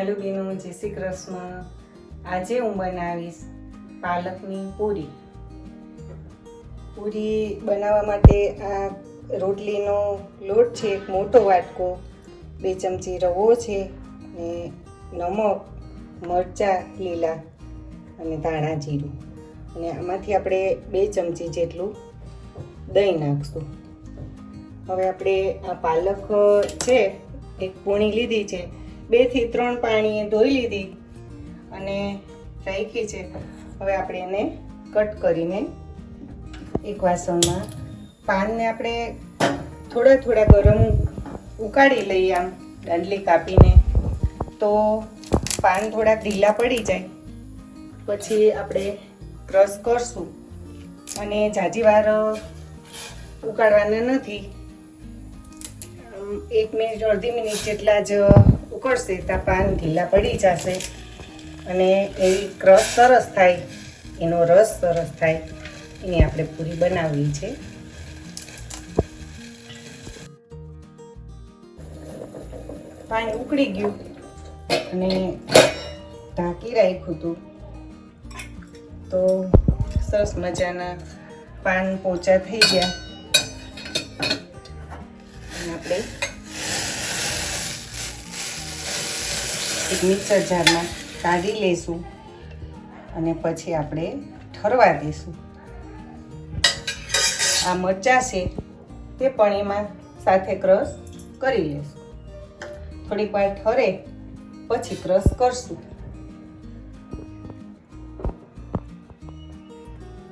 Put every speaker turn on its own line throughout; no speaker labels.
હાલો બેનો, જય શ્રી કૃષ્ણ। આજે હું બનાવીશ પાલકની પૂરી। પૂરી બનાવવા માટે આ રોટલીનો લોટ છે, એક મોટો વાટકો, 2 ચમચી રવો છે ને નમક, મરચાં લીલા અને ધાણા જીરું, અને આમાંથી આપણે 2 ચમચી જેટલું દહીં નાખશું। હવે આપણે આ પાલક છે એક પૂણી લીધી છે, 2 થી 3 પાણીએ ધોઈ લીધી અને રાખી છે। હવે આપણે એને કટ કરીને એક વાસણમાં, પાનને આપણે થોડા ગરમ ઉકાળી લઈએ, આમ દાંડલી કાપીને, તો પાન થોડા ઢીલા પડી જાય પછી આપણે ક્રશ કરશું, અને ઝાઝી વાર ઉકાળવાના નથી, 1 મિનિટ અડધી મિનિટ જેટલા જ ઉકળશે ત્યાં પાન ઢીલા પડી જશે અને એવી ક્રશ સરસ થાય, એનો રસ સરસ થાય, એની આપણે પૂરી બનાવવી છે। પાણી ઉકળી ગયું અને ઢાંકી રાખ્યું હતું, તો સરસ મજાના પાન પોચા થઈ ગયા। આપણે એક મિક્સર જારમાં કાઢી લઈશું અને પછી આપણે ઠરવા દઈશું। આ મરચાં છે તે પણ એમાં સાથે ક્રશ કરી લઈશું, થોડીક વાર ઠરે પછી ક્રશ કરશું।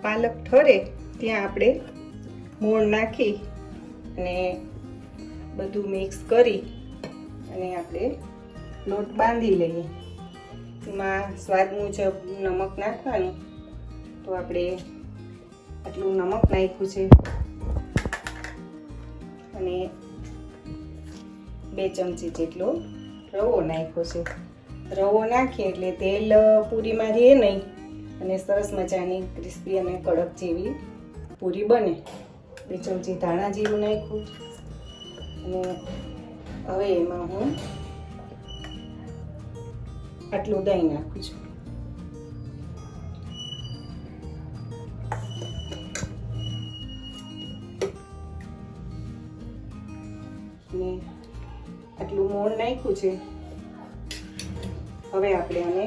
પાલક ઠરે ત્યાં આપણે મોણ નાખી અને બધું મિક્સ કરી અને આપણે લોટ બાંધી લઈએ। એમાં સ્વાદ મુજબ નમક નાખવાનું, તો આપણે આટલું નમક નાખ્યું છે અને 2 ચમચી જેટલો રવો નાખ્યો છે। રવો નાખીએ એટલે તેલ પૂરીમાં રહે નહીં અને સરસ મજાની ક્રિસ્પી અને કડક જેવી પૂરી બને। 2 ચમચી ધાણા જીરું નાખ્યું અને હવે એમાં હું આટલું દહીં નાખું છું, અને આટલું મોણ નાખ્યું છે। હવે આપણે આને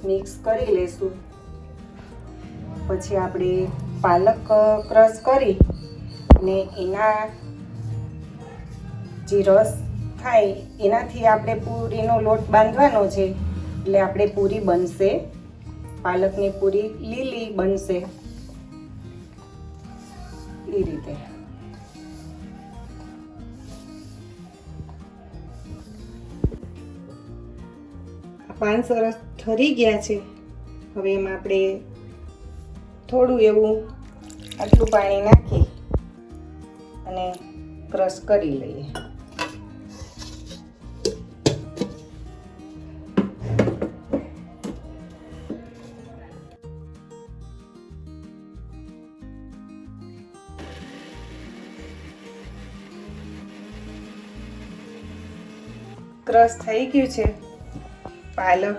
મિક્સ કરી લઈશું। પછી આપણે પાલક ક્રશ કરી અને એના જે રસ થાય એનાથી આપણે પૂરીનો લોટ બાંધવાનો છે, એટલે આપણે પૂરી બનશે, પાલકની પૂરી લીલી બનશે એ રીતે। પાન સરસ ઠરી ગયા છે, હવે એમાં આપણે થોડું એવું આટલું પાણી નાખી અને ક્રશ કરી લઈએ। ક્રશ થઈ ગયું છે પાલક।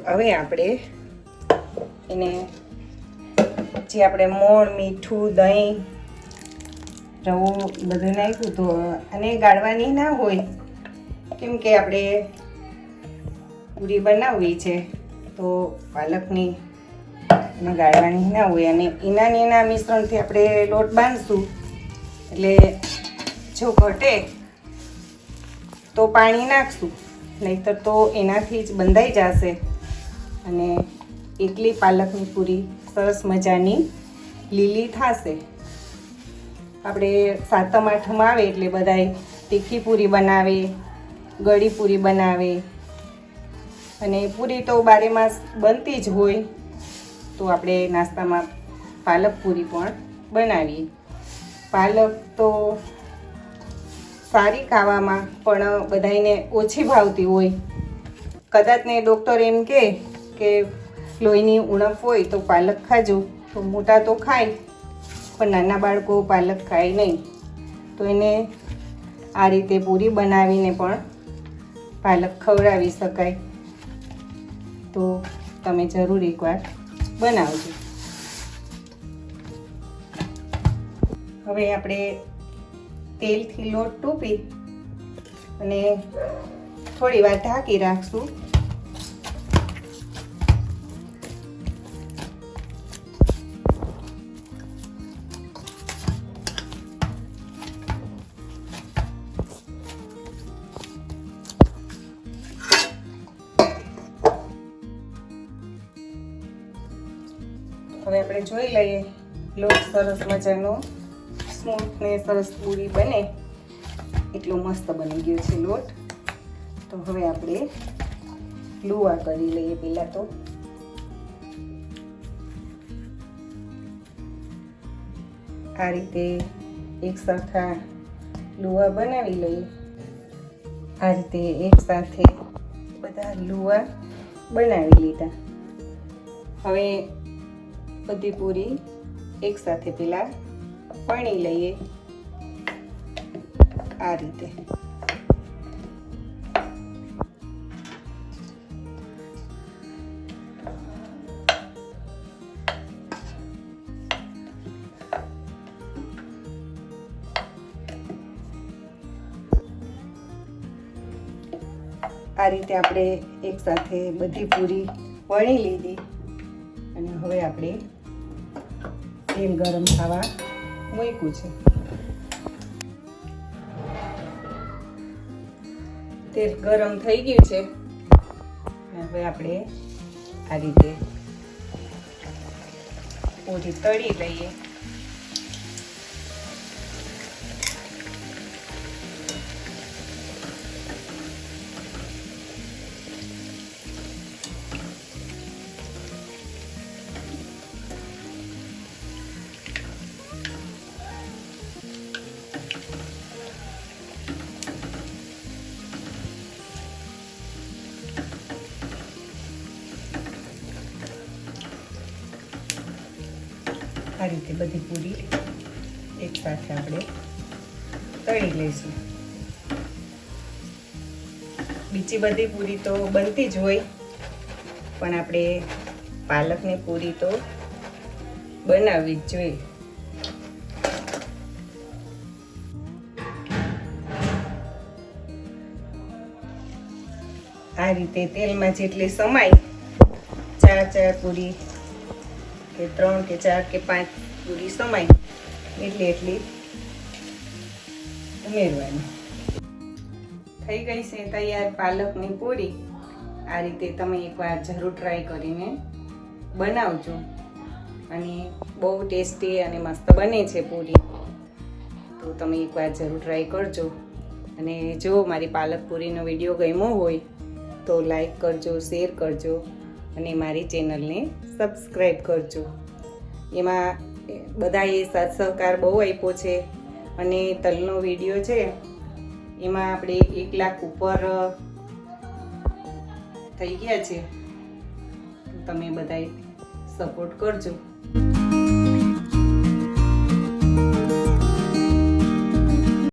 હવે આપણે એને જે આપણે મોણ, મીઠું, દહીં, રવો બધું નાખ્યું, તો આને ગાળવાની ના હોય, કેમ કે આપણે પૂરી બનાવવી છે, તો પાલકની ગાળવાની ના હોય, અને એના મિશ્રણથી આપણે લોટ બાંધશું, એટલે જો ઘટે તો પાણી નાખશું, નહીંતર તો એનાથી જ બંધાઈ જશે અને એકલી પાલકની પૂરી સરસ મજાની લીલી થશે। આપણે સાતમ આઠમ આવે એટલે બધાય તીખી પૂરી બનાવે, ગળી પૂરી બનાવે, અને પૂરી તો 12 માસ બનતી જ હોય, તો આપણે નાસ્તામાં પાલક પૂરી પણ બનાવીએ। પાલક તો સારી ખાવામાં, પણ બધાને ઓછી ભાવતી હોય। કદાચ ને ડૉક્ટર એમ કહે કે લોહીની ઉણપ હોય તો પાલક ખાજો, તો મોટા તો ખાય પણ નાના બાળકો પાલક ખાય નહીં, તો એને આ રીતે પૂરી બનાવીને પણ પાલક ખવડાવી શકાય, તો તમે જરૂર એકવાર બનાવજો. હવે આપણે તેલથી લોટ ટૂપી અને થોડી વાર ઢાંકી રાખશું. હવે આપણે જોઈ લઈએ લોટ સરસ મજાનો સ્મૂથ ને સરસ પૂરી બને એટલો મસ્ત બની ગયો છે લોટ. તો હવે આપણે લુવા કરી લઈએ. પહેલાં તો આ રીતે એક સરખા લુવા બનાવી લઈએ. આ રીતે એક સાથે બધા લુવા બનાવી લીધા. હવે બધી પૂરી એક સાથે પેલા વણી લઈએ. આ રીતે આપણે એક સાથે બધી પૂરી વણી લીધી અને હવે આપણે તેલ ગરમ થવા મૂક્યું છે. તેલ ગરમ થઈ ગયું છે અને હવે આપણે આ રીતે પૂરી તળી લઈએ. આ રીતે બધી પૂરી એક સાથે આપણે તળી લઈશું. બીજી બધી પૂરી તો બનતી જ હોય, પણ આપણે પાલકની પૂરી તો બનાવવી જ જોઈએ. આ રીતે તેલમાં જેટલી સમાય, 4 પૂરી કે 3 કે 4 કે 5 પૂરી સમાય એટલી ઉમેરવાની. થઈ ગઈ છે તૈયાર પાલકની પૂરી. આ રીતે તમે એકવાર જરૂર ટ્રાય કરીને બનાવજો અને બહુ ટેસ્ટી અને મસ્ત બને છે પૂરી. તો તમે એકવાર જરૂર ટ્રાય કરજો. અને જો મારી પાલક પૂરીનો વિડીયો ગમ્યો હોય તો લાઈક કરજો, શેર કરજો અને મારી ચેનલને સબસ્ક્રાઈબ કરજો. એમાં બધાએ સાથ સહકાર બહુ આપ્યો છે અને તલનો વિડીયો છે એમાં આપણે 1 લાખ ઉપર થઈ ગયા છે. તમે બધાએ સપોર્ટ કરજો.